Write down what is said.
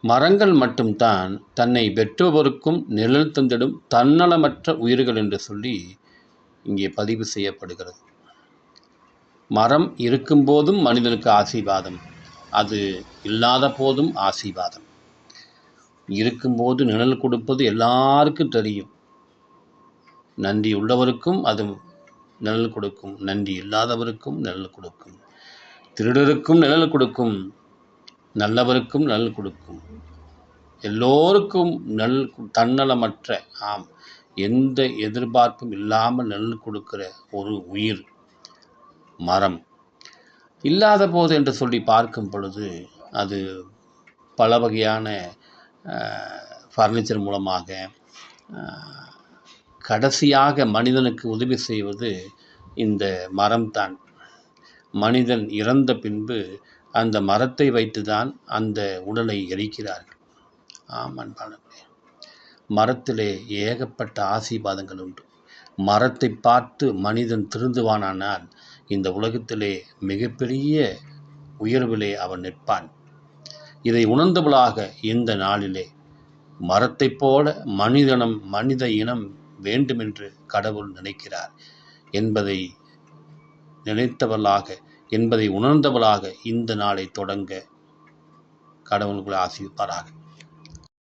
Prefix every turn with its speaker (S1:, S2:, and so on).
S1: மரங்கள் மட்டும்தான் தன்னை வெட்டுபவருக்கும் நிழல் தந்திடும் தன்னலமற்ற உயிர்கள் என்று சொல்லி இங்கே பதிவு செய்யப்படுகிறது. மரம் இருக்கும்போதும் மனிதனுக்கு ஆசீர்வாதம், அது இல்லாத போதும் ஆசீர்வாதம். இருக்கும்போது நிழல் கொடுப்பது எல்லாருக்கும் தெரியும். நன்றி உள்ளவருக்கும் அது நிழல் கொடுக்கும், நன்றி இல்லாதவருக்கும் நிழல் கொடுக்கும். திருடருக்கும் நிழல் கொடுக்கும், நல்லவருக்கும் நிழல் கொடுக்கும். எல்லோருக்கும் தன்னலமற்ற, எந்த எதிர்பார்ப்பும் இல்லாமல் நிழல் கொடுக்கிற ஒரு உயிர் மரம். இல்லாத போது என்று சொல்லி பார்க்கும் பொழுது அது பல வகையான ஃபர்னிச்சர் மூலமாக கடைசியாக மனிதனுக்கு உதவி செய்வது இந்த மரம்தான். மனிதன் இறந்த பின்பு அந்த மரத்தை வைத்துதான் அந்த உடலை எரிக்கிறார்கள். அன்பானவர்களே, மரத்திலே ஏகப்பட்ட ஆசீர்வாதங்கள் உண்டு. மரத்தை பார்த்து மனிதன் திருந்துவானானால் இந்த உலகத்திலே மிகப்பெரிய உயர்விலே அவன் நிற்பான். இதை உணர்ந்தவளாக இந்த நாளிலே மரத்தைப் போல மனித இனம் வேண்டுமென்று கடவுள் நினைக்கிறார் என்பதை நினைத்தவளாக, என்பதை உணர்ந்தவளாக இந்த நாளை தொடங்க கடவுள் ஆசீர்வதிப்பாராக.